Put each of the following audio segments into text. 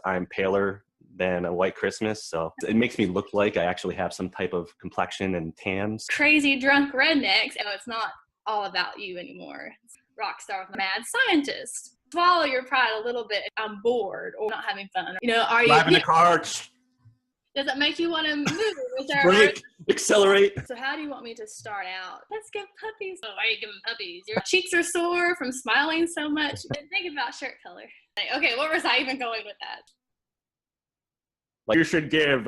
I'm paler than a white Christmas, so it makes me look like I actually have some type of complexion and tans. Crazy drunk rednecks. Oh, it's not all about you anymore. It's rock star with a mad scientist. Swallow your pride a little bit. I'm bored or not having fun. You know, are you Driving the car. Does it make you want to move? Is there Brake, accelerate. So how do you want me to start out? Let's give puppies. Oh, why are you giving puppies? Your cheeks are sore from smiling so much. Think about shirt color. Okay, what was I even going with that? Like you should give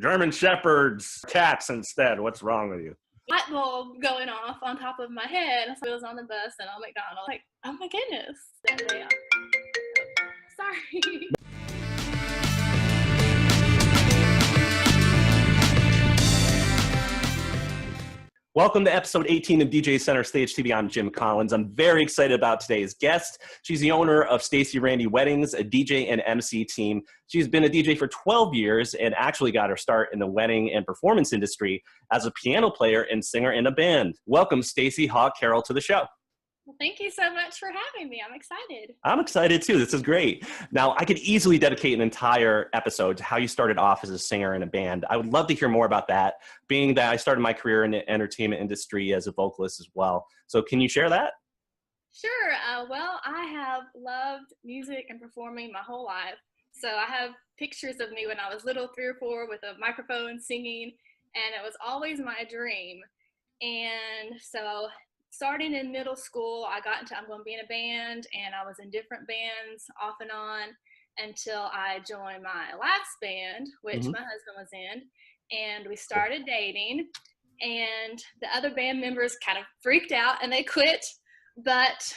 German Shepherds cats instead. What's wrong with you? Light bulb going off on top of my head. So I was on the bus and on McDonald's. Like, oh my goodness. There they are. Sorry. Welcome to episode 18 of DJ Center Stage TV. I'm Jim Collins. I'm very excited about today's guest. She's the owner of Stacie Randy Weddings, a DJ and MC team. She's been a DJ for 12 years and actually got her start in the wedding and performance industry as a piano player and singer in a band. Welcome, Stacie Carroll, to the show. Well, thank you so much for having me. I'm excited. I'm excited too. This is great. Now, I could easily dedicate an entire episode to how you started off as a singer in a band. I would love to hear more about that, being that I started my career in the entertainment industry as a vocalist as well. So can you share that? Sure. Well, I have loved music and performing my whole life. So I have pictures of me when I was little, 3 or 4, with a microphone singing, and it was always my dream. And so starting in middle school, I got into, I'm going to be in a band, and I was in different bands off and on until I joined my last band, which my husband was in, and we started dating, and the other band members kind of freaked out and they quit, but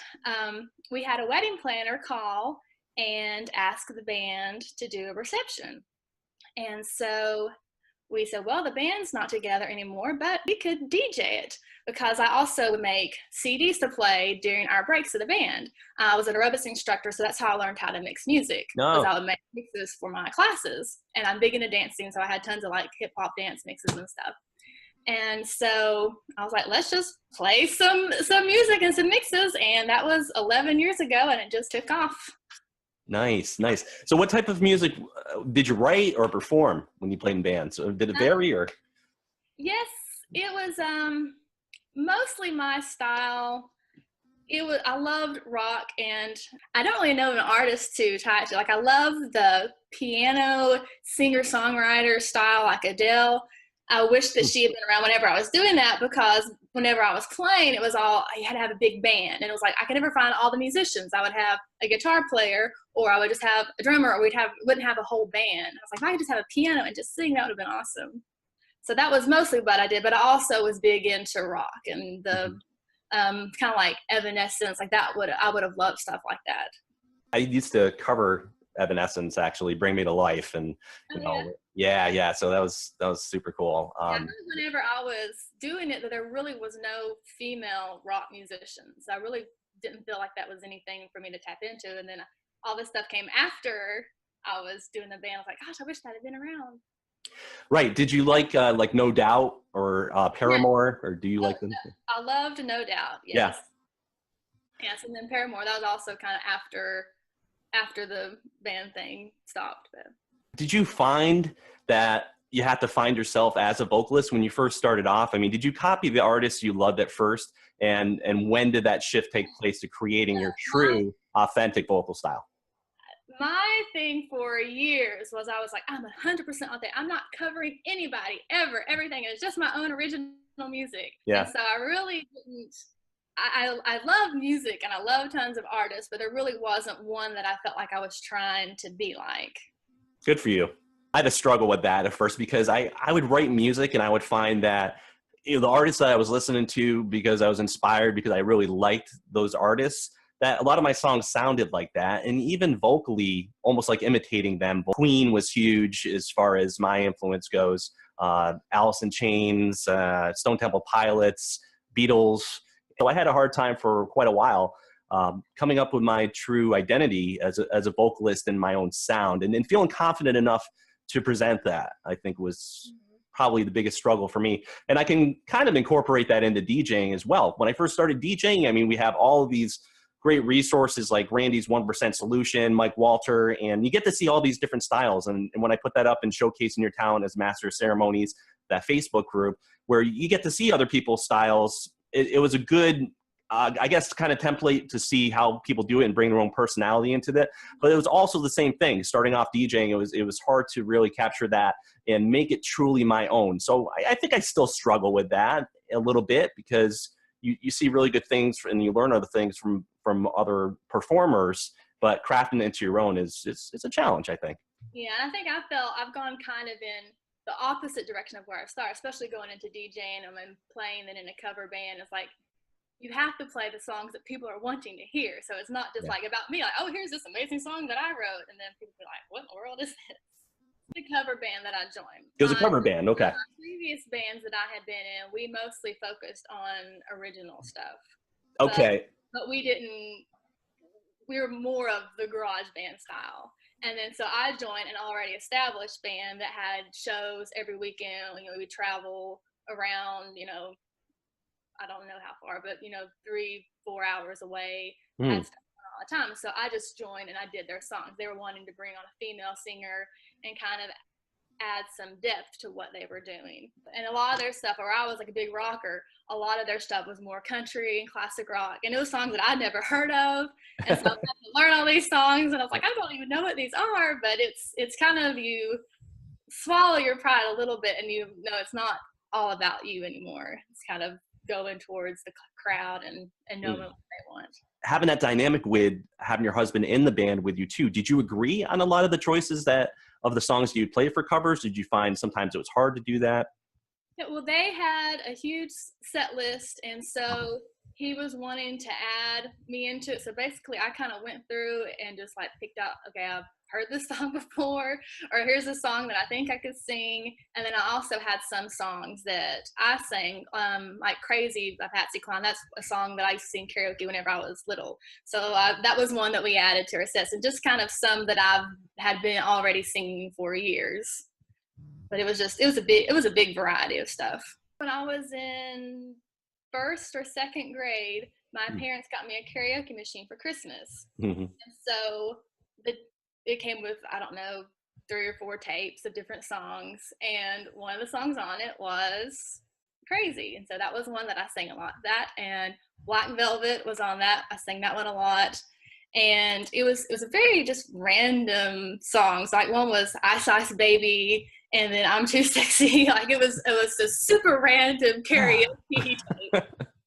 we had a wedding planner call and ask the band to do a reception. And so we said, well, the band's not together anymore, but we could DJ it, because I also would make CDs to play during our breaks of the band. I was an aerobics instructor, so that's how I learned how to mix music. Because I would make mixes for my classes, and I'm big into dancing, so I had tons of like hip hop dance mixes and stuff. And so I was like, let's just play some music and some mixes, and that was 11 years ago, and it just took off. Nice, nice. So what type of music did you write or perform when you played in bands? Did it vary or? Yes, it was mostly my style. I loved rock, and I don't really know an artist to tie it to. Like, I love the piano singer-songwriter style, like Adele. I wish that she had been around whenever I was doing that, because whenever I was playing, it was all, you had to have a big band. And it was like, I could never find all the musicians. I would have a guitar player, or I would just have a drummer, or wouldn't have a whole band. I was like, if I could just have a piano and just sing, that would have been awesome. So that was mostly what I did, but I also was big into rock and the kind of like Evanescence, like that. I would have loved stuff like that. I used to cover Evanescence, actually, Bring Me to Life, and you know, yeah. So that was super cool. Whenever I was doing it, that there really was no female rock musicians. I really didn't feel like that was anything for me to tap into. And then all this stuff came after I was doing the band. I was like, gosh, I wish that had been around. Right. Did you like No Doubt or Paramore, or do you like them? I loved No Doubt. Yes. Yeah. Yes, and then Paramore. That was also kind of after the band thing stopped. But did you find that you had to find yourself as a vocalist when you first started off? I mean, did you copy the artists you loved at first, and when did that shift take place to creating your true, authentic vocal style? My thing for years was I was like, I'm 100% authentic. I'm not covering anybody ever. Everything is just my own original music. Yeah. And so I really didn't. I love music and I love tons of artists, but there really wasn't one that I felt like I was trying to be like. Good for you. I had to struggle with that at first, because I would write music and I would find that, you know, the artists that I was listening to, because I was inspired, because I really liked those artists, that a lot of my songs sounded like that, and even vocally almost like imitating them. Queen was huge as far as my influence goes. Alice in Chains, Stone Temple Pilots, Beatles. So I had a hard time for quite a while coming up with my true identity as a vocalist and my own sound, and feeling confident enough to present that, I think, was probably the biggest struggle for me. And I can kind of incorporate that into DJing as well. When I first started DJing, I mean, we have all of these great resources like Randy's 1% Solution, Mike Walter, and you get to see all these different styles. And when I put that up and showcase in your town as Master of Ceremonies, that Facebook group, where you get to see other people's styles, it was a good, I guess, kind of template to see how people do it and bring their own personality into that. But it was also the same thing. Starting off DJing, it was hard to really capture that and make it truly my own. So I think I still struggle with that a little bit, because you see really good things and you learn other things from other performers, but crafting it into your own it's a challenge, I think. Yeah, and I think I've gone kind of in the opposite direction of where I started, especially going into DJing and playing then in a cover band. It's like, you have to play the songs that people are wanting to hear. So it's not just like about me, like, oh, here's this amazing song that I wrote. And then people be like, what in the world is this? The cover band that I joined. It was a cover band, okay. My previous bands that I had been in, we mostly focused on original stuff. Okay. But we were more of the garage band style. And then so I joined an already established band that had shows every weekend. You know, we travel around, you know, I don't know how far, but, you know, 3-4 hours away. Had stuff all the time. So I just joined and I did their songs. They were wanting to bring on a female singer and kind of add some depth to what they were doing. And a lot of their stuff, or I was like a big rocker, a lot of their stuff was more country and classic rock. And it was songs that I'd never heard of. And so I had to learn all these songs. And I was like, I don't even know what these are. But it's kind of, you swallow your pride a little bit and you know it's not all about you anymore. It's kind of going towards the crowd and knowing what they want. Having that dynamic with having your husband in the band with you too, did you agree on a lot of the choices of the songs you'd play for covers? Did you find sometimes it was hard to do that? Yeah, well, they had a huge set list, and so he was wanting to add me into it. So basically, I kind of went through and just like picked out, okay, I've heard this song before, or here's a song that I think I could sing. And then I also had some songs that I sang, like Crazy by Patsy Cline. That's a song that I used to sing karaoke whenever I was little. So that was one that we added to our sets, and just kind of some that I've had been already singing for years. But it was a big variety of stuff. When I was in 1st or 2nd grade, my parents got me a karaoke machine for Christmas. And so it came with, I don't know, 3 or 4 tapes of different songs. And one of the songs on it was Crazy. And so that was one that I sang a lot. That and Black Velvet was on that. I sang that one a lot. And it was a very just random songs. Like one was Ice Ice Baby, and then I'm Too Sexy. Like it was a super random karaoke tape.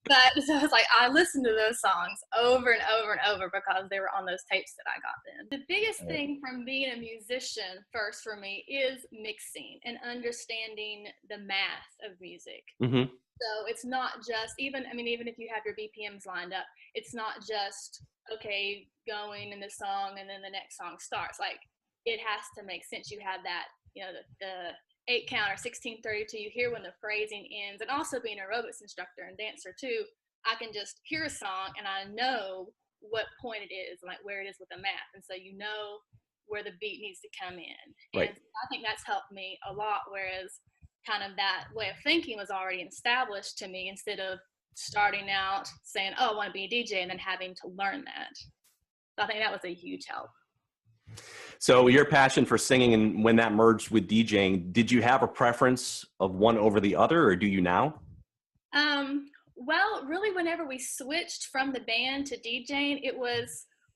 But so it's like I listened to those songs over and over and over because they were on those tapes that I got then. The biggest thing from being a musician first for me is mixing and understanding the math of music. So it's not just even if you have your BPMs lined up, it's not just okay going in this song and then the next song starts. Like it has to make sense. You have that, you know, the 8 count or 1632, you hear when the phrasing ends. And also being an aerobics instructor and dancer too, I can just hear a song and I know what point it is and like where it is with the math. And so you know where the beat needs to come in. Right. And I think that's helped me a lot, whereas kind of that way of thinking was already established to me instead of starting out saying, oh, I want to be a DJ and then having to learn that. So I think that was a huge help. So your passion for singing, and when that merged with DJing, did you have a preference of one over the other, or do you now? Well, really, whenever we switched from the band to DJing,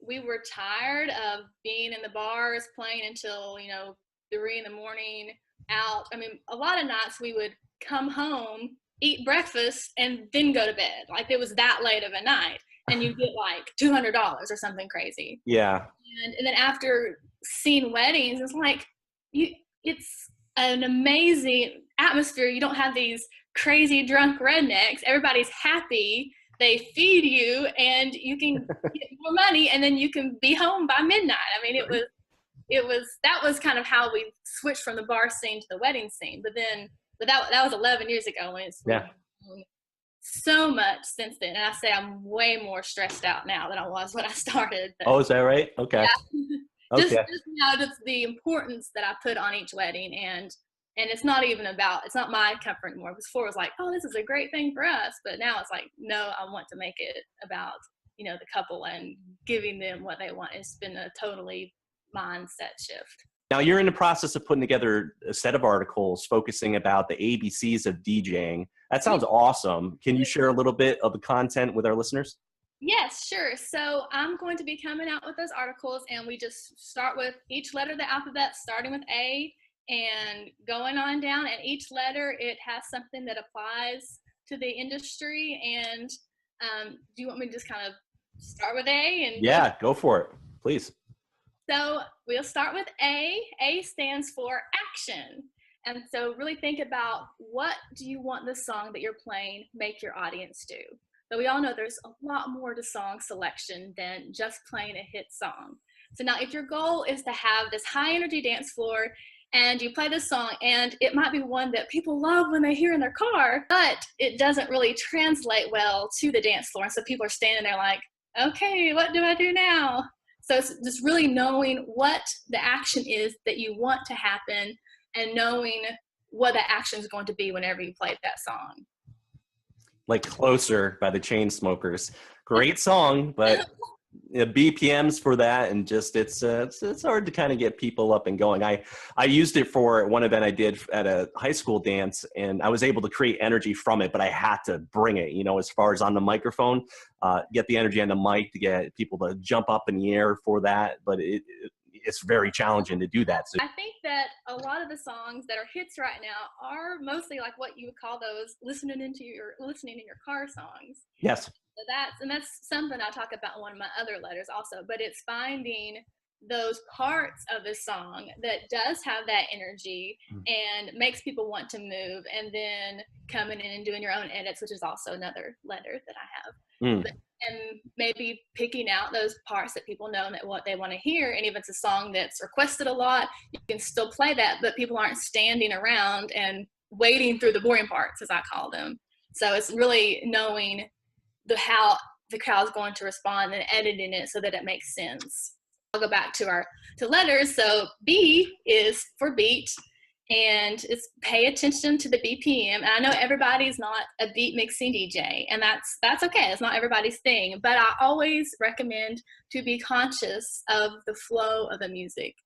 we were tired of being in the bars playing until, 3 in the morning out. I mean, a lot of nights we would come home, eat breakfast, and then go to bed. Like it was that late of a night. And you get like $200 or something crazy. Yeah. And then after seeing weddings, it's like it's an amazing atmosphere. You don't have these crazy drunk rednecks. Everybody's happy. They feed you, and you can get more money, and then you can be home by midnight. I mean, that was kind of how we switched from the bar scene to the wedding scene. But that was 11 years ago, and it's so much since then. And I say I'm way more stressed out now than I was when I started. But, is that right? Okay. Yeah. Just the importance that I put on each wedding, and it's not my comfort anymore. Before it was like, oh, this is a great thing for us, but now it's like, no, I want to make it about you know, the couple and giving them what they want. It's been a totally mindset shift. Now you're in the process of putting together a set of articles focusing about the ABCs of DJing. That sounds awesome. Can you share a little bit of the content with our listeners? Yes, sure. So I'm going to be coming out with those articles, and we just start with each letter of the alphabet, starting with A and going on down. And each letter, it has something that applies to the industry. And do you want me to just kind of start with A? And yeah, go for it, please. So we'll start with A. A stands for action. And so really think about, what do you want the song that you're playing make your audience do? So we all know there's a lot more to song selection than just playing a hit song. So now if your goal is to have this high energy dance floor and you play this song and it might be one that people love when they hear in their car, but it doesn't really translate well to the dance floor. And so people are standing there like, okay, what do I do now? So it's just really knowing what the action is that you want to happen and knowing what the action is going to be whenever you play that song. Like Closer by the Chainsmokers. Great song, but BPMs for that, and just it's hard to kind of get people up and going. I used it for one event I did at a high school dance, and I was able to create energy from it, but I had to bring it, you know, as far as on the microphone, get the energy on the mic to get people to jump up in the air for that, but it's very challenging to do that. So I think that a lot of the songs that are hits right now are mostly like what you would call those listening in your car songs. Yes. So that's something I talk about in one of my other letters also, but it's finding those parts of the song that does have that energy and makes people want to move, and then coming in and doing your own edits, which is also another letter that I have. And maybe picking out those parts that people know that what they want to hear. And if it's a song that's requested a lot, you can still play that, but people aren't standing around and waiting through the boring parts, as I call them. So it's really knowing how the crowd's going to respond and editing it so that it makes sense. I'll go back to letters. So B is for beat, and it's pay attention to the BPM. And I know everybody's not a beat mixing DJ, and that's okay. It's not everybody's thing, but I always recommend to be conscious of the flow of the music.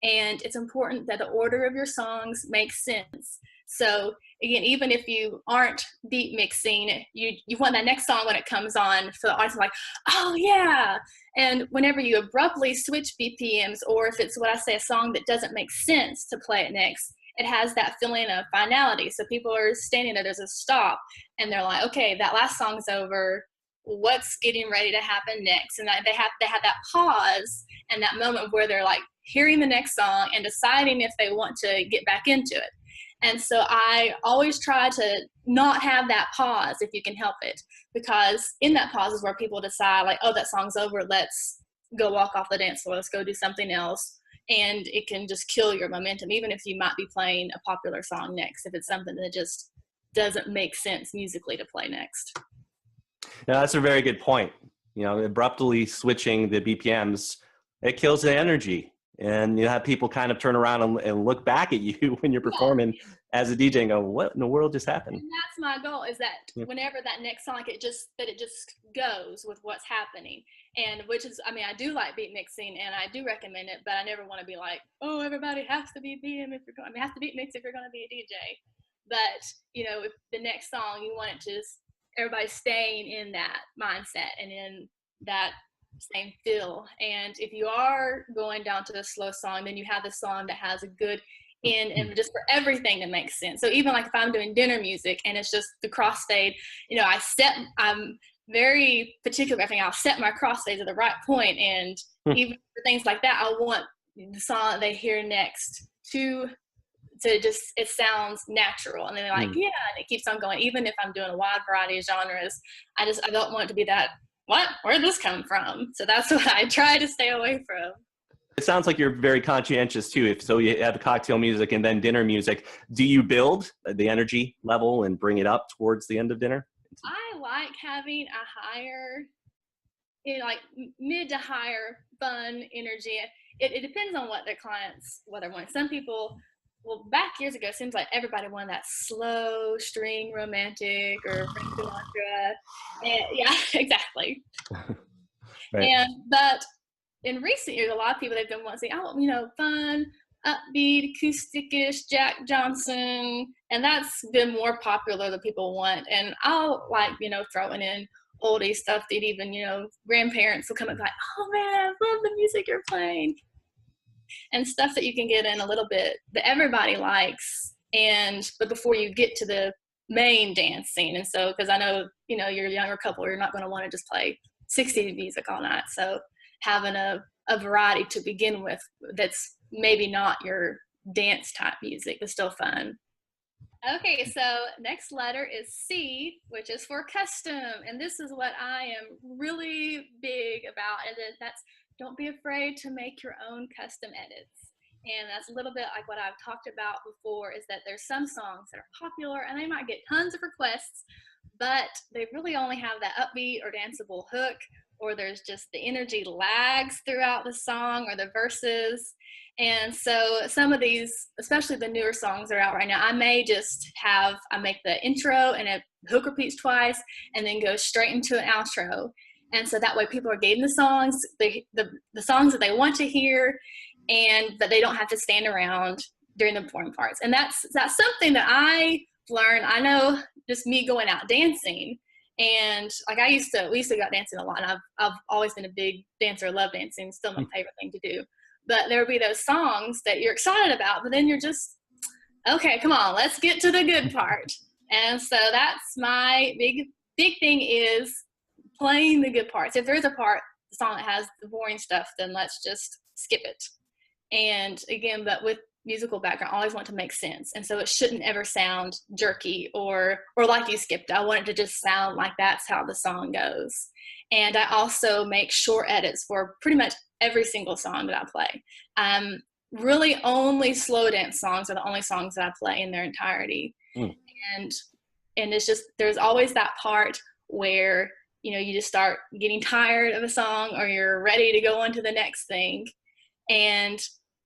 And it's important that the order of your songs makes sense. So again, even if you aren't beat mixing, you want that next song when it comes on for the audience like, oh yeah. And whenever you abruptly switch BPMs, or if it's what I say, a song that doesn't make sense to play it next, it has that feeling of finality. So people are standing there, there's a stop, and they're like, okay, that last song's over. What's getting ready to happen next? And they have that pause and that moment where they're like hearing the next song and deciding if they want to get back into it. And so I always try to not have that pause if you can help it, because in that pause is where people decide like, oh, that song's over. Let's go walk off the dance floor. Let's go do something else. And it can just kill your momentum, even if you might be playing a popular song next, if it's something that just doesn't make sense musically to play next. Now, that's a very good point. You know, abruptly switching the BPMs, it kills the energy. And you have people kind of turn around and look back at you when you're performing as a DJ and go, what in the world just happened? And that's my goal, is that whenever that next song, it just goes with what's happening. And which is, I mean, I do like beat mixing and I do recommend it, but I never want to be like, oh, everybody has to be BM if you're going, I mean, has to beat mix if you're going to be a DJ. But, you know, if the next song, you want it to just, everybody staying in that mindset and in that same feel. And if you are going down to a slow song, then you have the song that has a good in and just for everything to make sense. So even like if I'm doing dinner music and it's just the crossfade, you know, I'm very particular. I think I'll set my crossfades at the right point, and even for things like that, I want the song that they hear next to just, it sounds natural, and then they're like, yeah, and it keeps on going. Even if I'm doing a wide variety of genres, I don't want it to be that, what, where'd this come from? So that's what I try to stay away from. It sounds like you're very conscientious too. So you have cocktail music and then dinner music. Do you build the energy level and bring it up towards the end of dinner? I like having a higher, like mid to higher fun energy. It depends on what their clients, what they want. Some people, well, back years ago, it seems like everybody wanted that slow string romantic or Frank Sinatra. And, yeah, exactly. Right. But in recent years, a lot of people, they've been wanting, fun, upbeat, acoustic-ish, Jack Johnson, and that's been more popular that people want. And I'll like, throwing in oldie stuff that even, grandparents will come and be like, oh man, I love the music you're playing. And stuff that you can get in a little bit that everybody likes. But before you get to the main dance scene. And so, because I know, you're a younger couple, you're not going to want to just play 60s music all night. So having a variety to begin with that's maybe not your dance type music, but still fun. Okay, so next letter is C, which is for custom. And this is what I am really big about. And that's, don't be afraid to make your own custom edits. And that's a little bit like what I've talked about before, is that there's some songs that are popular and they might get tons of requests, but they really only have that upbeat or danceable hook, or there's just the energy lags throughout the song or the verses. And so some of these, especially the newer songs that are out right now, I make the intro and a hook repeats twice and then go straight into an outro. And so that way people are getting the songs, the songs that they want to hear, and that they don't have to stand around during the boring parts. And that's something that I learned. I know just me going out dancing, and like we used to go out dancing a lot, and I've always been a big dancer, love dancing, still my favorite thing to do. But there would be those songs that you're excited about, but then you're just, okay, come on, let's get to the good part. And so that's my big thing, is playing the good parts. If there's a song that has the boring stuff, then let's just skip it. And again, but with musical background, I always want to make sense. And so it shouldn't ever sound jerky or like you skipped. I want it to just sound like that's how the song goes. And I also make short edits for pretty much every single song that I play. Really only slow dance songs are the only songs that I play in their entirety. And it's just, there's always that part where, you just start getting tired of a song, or you're ready to go on to the next thing. And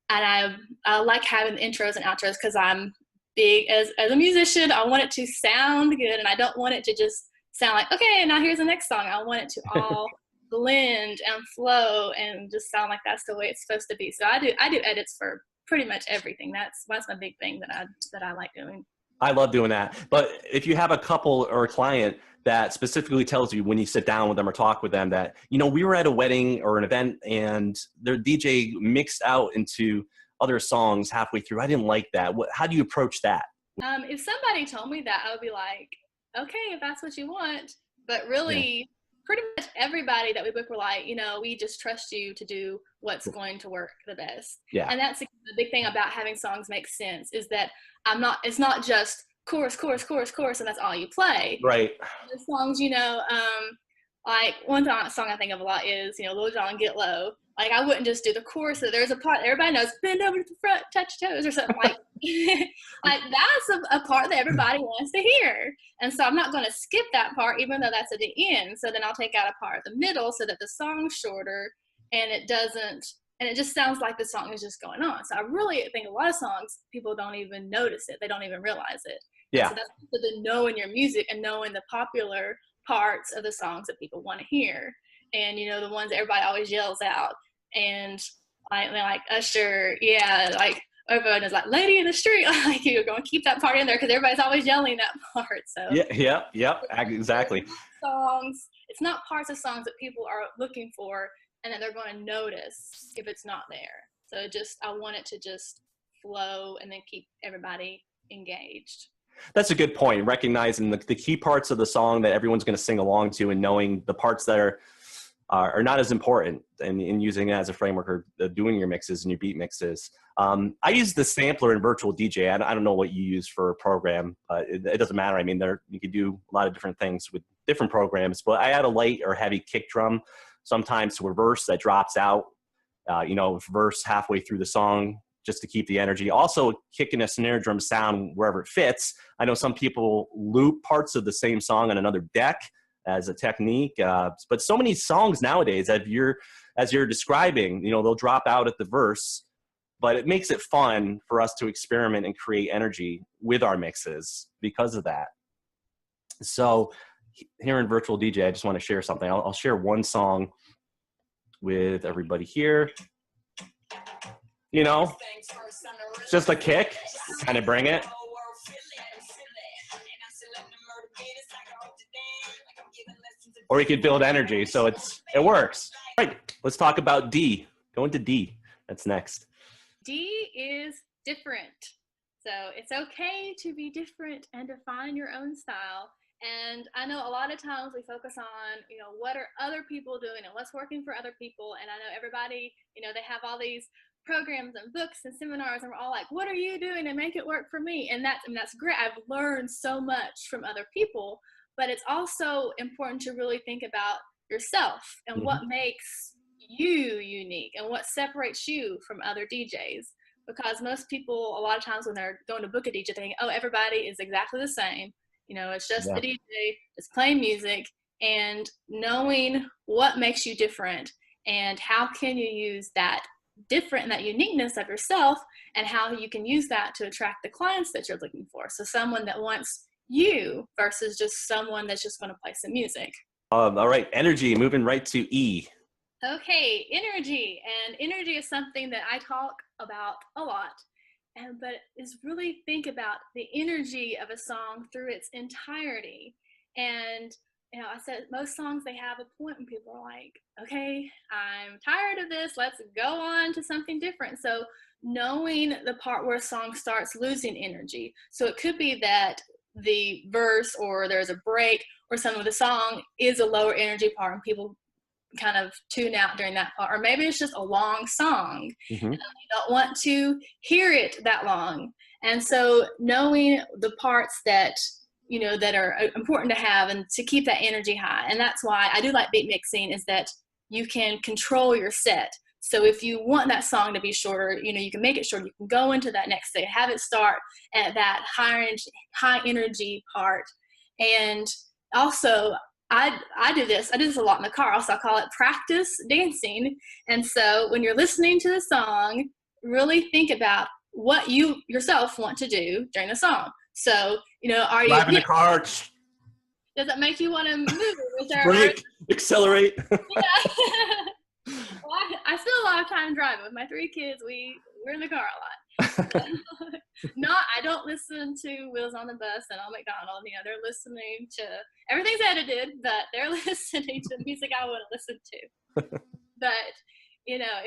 I like having the intros and outros, because I'm big as a musician. I want it to sound good, and I don't want it to just sound like, okay, now here's the next song. I want it to all blend and flow and just sound like that's the way it's supposed to be. So I do edits for pretty much everything. That's my big thing that I like doing. I love doing that. But if you have a couple or a client that specifically tells you when you sit down with them or talk with them that, we were at a wedding or an event and their DJ mixed out into other songs halfway through, I didn't like that. How do you approach that? If somebody told me that, I would be like, okay, if that's what you want. But really, pretty much everybody that we book were like, we just trust you to do what's going to work the best. Yeah. And that's the big thing about having songs make sense, is that it's not just chorus, chorus, chorus, chorus, and that's all you play. Right. The songs, like one song I think of a lot is, Lil Jon, Get Low. Like, I wouldn't just do the chorus. So there's a part that everybody knows, bend over to the front, touch toes, or something like. Like, that's a part that everybody wants to hear. And so I'm not going to skip that part, even though that's at the end. So then I'll take out a part at the middle so that the song's shorter, and it just sounds like the song is just going on. So I really think a lot of songs, people don't even notice it. They don't even realize it. Yeah. So that's the knowing your music and knowing the popular parts of the songs that people want to hear. And, the ones that everybody always yells out. And like Usher, like everyone is like, Lady in the Street. Like, you're going to keep that part in there because everybody's always yelling that part. So exactly. Songs, it's not parts of songs that people are looking for and that they're going to notice if it's not there. So I want it to just flow and then keep everybody engaged. That's a good point. Recognizing the key parts of the song that everyone's going to sing along to, and knowing the parts that are not as important, and using it as a framework or doing your mixes and your beat mixes. I use the sampler in Virtual DJ. I don't know what you use for a program, but it doesn't matter. I mean, you can do a lot of different things with different programs, but I add a light or heavy kick drum sometimes to a verse that drops out, verse halfway through the song, just to keep the energy. Also kicking a snare drum sound wherever it fits. I know some people loop parts of the same song on another deck as a technique, but so many songs nowadays, as you're describing, they'll drop out at the verse, but it makes it fun for us to experiment and create energy with our mixes because of that. So here in Virtual DJ, I just want to share something. I'll share one song with everybody here. You know, just a kick, kind of bring it. Or you could build energy, so it works. All right, let's talk about D. Go into D. That's next. D is different. So it's okay to be different and to find your own style. And I know a lot of times we focus on, you know, what are other people doing and what's working for other people. And I know everybody, you know, they have all these programs and books and seminars, and we're all like, what are you doing to make it work for me? And that's great. I've learned so much from other people, but it's also important to really think about yourself and what makes you unique and what separates you from other DJs. Because most people, a lot of times when they're going to book a DJ, they think, oh, everybody is exactly the same. You know, it's just the DJ, it's playing music, and knowing what makes you different and how can you use that different and that uniqueness of yourself and how you can use that to attract the clients that you're looking for. So someone that wants you versus just someone that's just going to play some music. All right, energy, moving right to E. Okay, energy. And energy is something that I talk about a lot. But is really think about the energy of a song through its entirety. And you know, I said most songs, they have a point when people are like, okay, I'm tired of this, let's go on to something different. So knowing the part where a song starts losing energy. So it could be that the verse or there's a break or some of the song is a lower energy part and people kind of tune out during that part, or maybe it's just a long song and you don't want to hear it that long. And so knowing the parts that, you know, that are important to have and to keep that energy high. And that's why I do like beat mixing, is that you can control your set. So if you want that song to be shorter, you know, you can make it shorter. You can go into that next day, have it start at that high energy part. And also I do this a lot in the car. Also, I call it practice dancing. And so when you're listening to the song, really think about what you yourself want to do during the song. So, you know, are you driving the car? Does that make you want to move? Brake, accelerate. Yeah. Well, I spend a lot of time driving with my 3 kids. We're in the car a lot. I don't listen to Wheels on the Bus and All McDonald. You know, they're listening to, everything's edited, but they're listening to music I want to listen to. But, you know,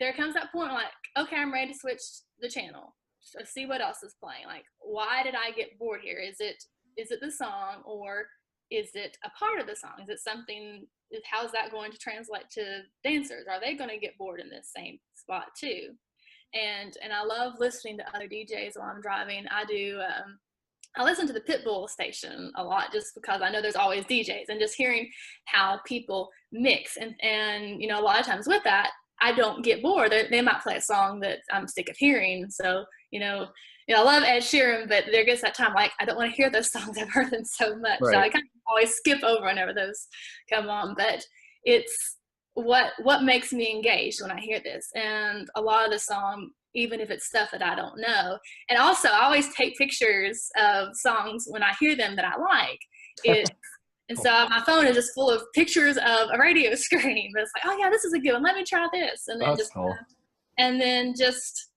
there comes that point like, okay, I'm ready to switch the channel. So see what else is playing. Like, why did I get bored here? Is it the song, or is it a part of the song? Is it something, how's that going to translate to dancers? Are they going to get bored in this same spot too? And I love listening to other DJs while I'm driving. I listen to the Pitbull station a lot just because I know there's always DJs, and just hearing how people mix. And you know, a lot of times with that, I don't get bored. They might play a song that I'm sick of hearing. So, you know, I love Ed Sheeran, but there gets that time like I don't want to hear those songs. I've heard them so much. Right. So I kind of always skip over whenever those come on. But it's what makes me engaged when I hear this. And a lot of the song, even if it's stuff that I don't know. And also I always take pictures of songs when I hear them that I like. And so my phone is just full of pictures of a radio screen. But it's like, oh yeah, this is a good one. Let me try this. And then That's cool. And then just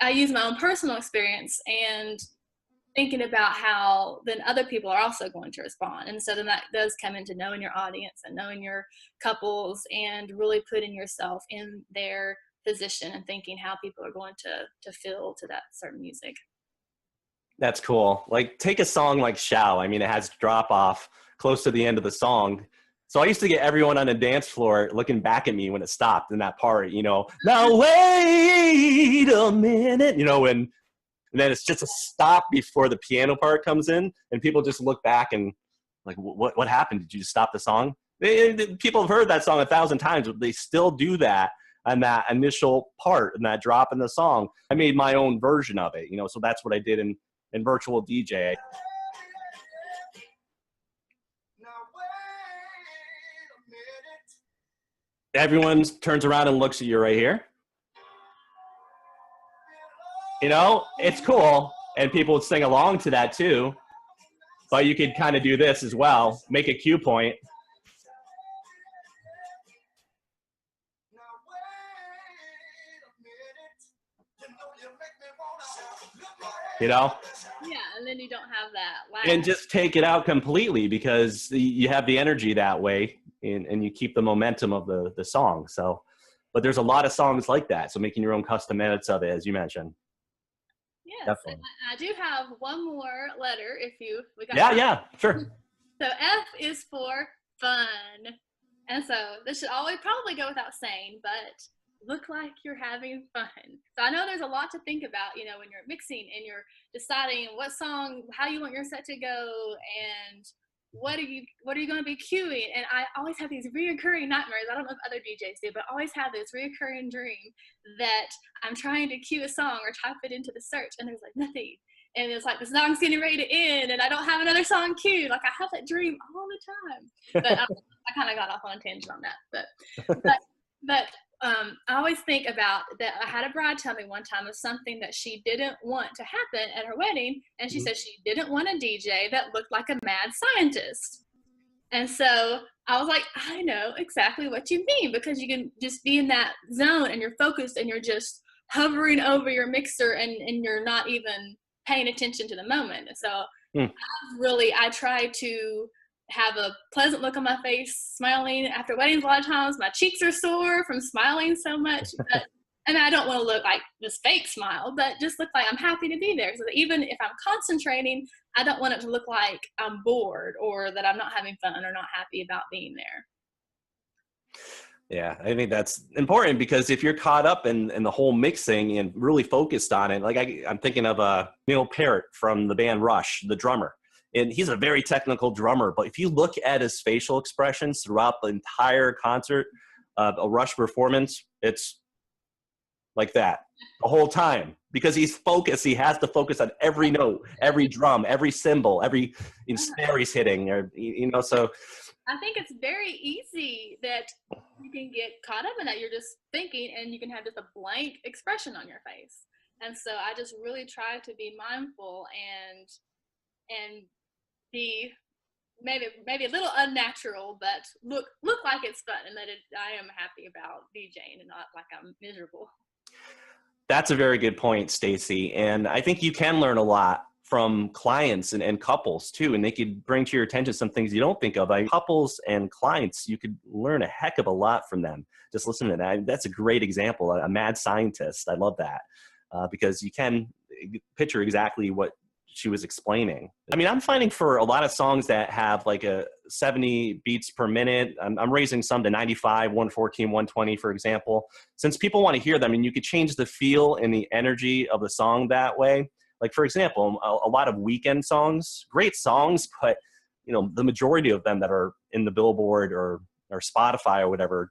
I use my own personal experience and thinking about how then other people are also going to respond. And so then that does come into knowing your audience and knowing your couples and really putting yourself in their position and thinking how people are going to feel to that certain music. That's cool. Like, take a song like Shout. I mean, it has drop off close to the end of the song. So I used to get everyone on the dance floor looking back at me when it stopped in that part, you know, now wait a minute, you know, and then it's just a stop before the piano part comes in, and people just look back and like, what happened? Did you just stop the song? People have heard that song 1,000 times, but they still do that on that initial part and that drop in the song. I made my own version of it, you know, so that's what I did in virtual DJ. Everyone turns around and looks at you right here. You know, it's cool, and people would sing along to that too. But you could kind of do this as well, make a cue point. you know? Yeah, and then you don't have that laugh. And just take it out completely because you have the energy that way and you keep the momentum of the song. So, but there's a lot of songs like that. So making your own custom edits of it, as you mentioned. Yes, Definitely. I do have one more letter we got Yeah, time. yeah, sure. So F is for fun. And so this should always probably go without saying, but look like you're having fun. So I know there's a lot to think about, you know, when you're mixing and you're deciding what song, how you want your set to go, and what are you going to be cueing. And I always have these reoccurring nightmares. I don't know if other DJs do, but I always have this reoccurring dream that I'm trying to cue a song or type it into the search, and there's like nothing. And it's like the song's getting ready to end, and I don't have another song queued. Like I have that dream all the time. But I kind of got off on a tangent on that. But I always think about that. I had a bride tell me one time of something that she didn't want to happen at her wedding, and she said she didn't want a DJ that looked like a mad scientist. And so I was like, I know exactly what you mean, because you can just be in that zone and you're focused and you're just hovering over your mixer and you're not even paying attention to the moment. So I try to have a pleasant look on my face, smiling after weddings. A lot of times my cheeks are sore from smiling so much. But, and I don't want to look like this fake smile, but just look like I'm happy to be there. So that even if I'm concentrating, I don't want it to look like I'm bored or that I'm not having fun or not happy about being there. Yeah, I think that's important because if you're caught up in the whole mixing and really focused on it, like I'm thinking of Neil Peart from the band Rush, the drummer. And he's a very technical drummer, but if you look at his facial expressions throughout the entire concert, a Rush performance, it's like that the whole time because he's focused. He has to focus on every note, every drum, every cymbal, every snare he's hitting, or so. I think it's very easy that you can get caught up in that. You're just thinking and you can have just a blank expression on your face. And so I just really try to be mindful and be maybe a little unnatural, but look like it's fun and that I am happy about DJing and not like I'm miserable. That's a very good point, Stacie. And I think you can learn a lot from clients and couples too, and they could bring to your attention some things you don't think of. Like couples and clients, you could learn a heck of a lot from them. Just listen to that. That's a great example. A mad scientist. I love that because you can picture exactly what she was explaining. I mean, I'm finding for a lot of songs that have like a 70 beats per minute, I'm raising some to 95, 114, 120, for example. Since people want to hear them, and you could change the feel and the energy of the song that way. Like, for example, a lot of weekend songs, great songs, but, the majority of them that are in the Billboard or Spotify or whatever,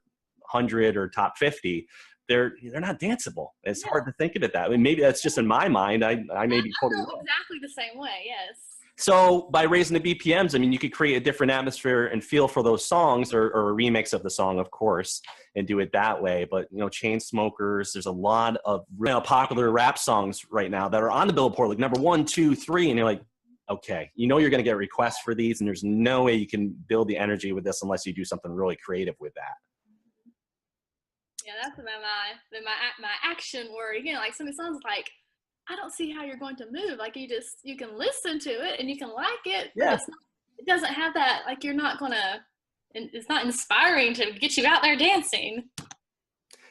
100 or top 50, they're not danceable. It's hard to think of it that way. Maybe that's just in my mind. I may be totally wrong. Exactly the same way, yes. So by raising the BPMs, I mean, you could create a different atmosphere and feel for those songs or a remix of the song, of course, and do it that way. But, Chainsmokers, there's a lot of popular rap songs right now that are on the Billboard, like number 1, 2, 3. And you're like, okay, you're going to get requests for these. And there's no way you can build the energy with this unless you do something really creative with that. Yeah, that's my action word. Like some of the songs, like, I don't see how you're going to move. Like you can listen to it and you can like it. Yeah. But it doesn't have that, like you're not gonna, it's not inspiring to get you out there dancing.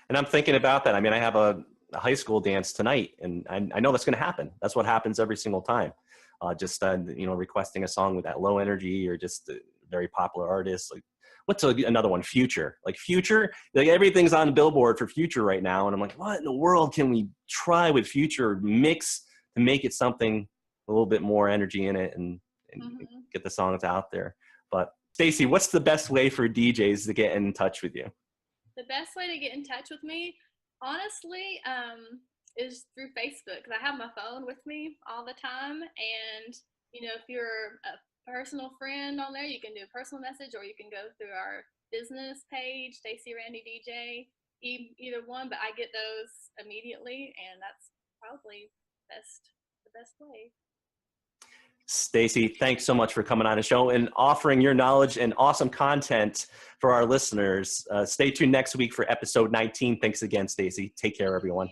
And I'm thinking about that. I mean, I have a high school dance tonight and I know that's going to happen. That's what happens every single time. Requesting a song with that low energy or just a very popular artist. Like, what's another one? Future. Like Future, like everything's on the Billboard for Future right now. And I'm like, what in the world can we try with Future mix to make it something a little bit more energy in it and get the songs out there? But Stacie, what's the best way for DJs to get in touch with you? The best way to get in touch with me, honestly, is through Facebook, because I have my phone with me all the time. And, if you're a personal friend on there, you can do a personal message, or you can go through our business page, Stacie Randy DJ, either one, but I get those immediately, and that's probably the best way. Stacie, thanks so much for coming on the show and offering your knowledge and awesome content for our listeners. Stay tuned next week for episode 19. Thanks again, Stacie. Take care, everyone.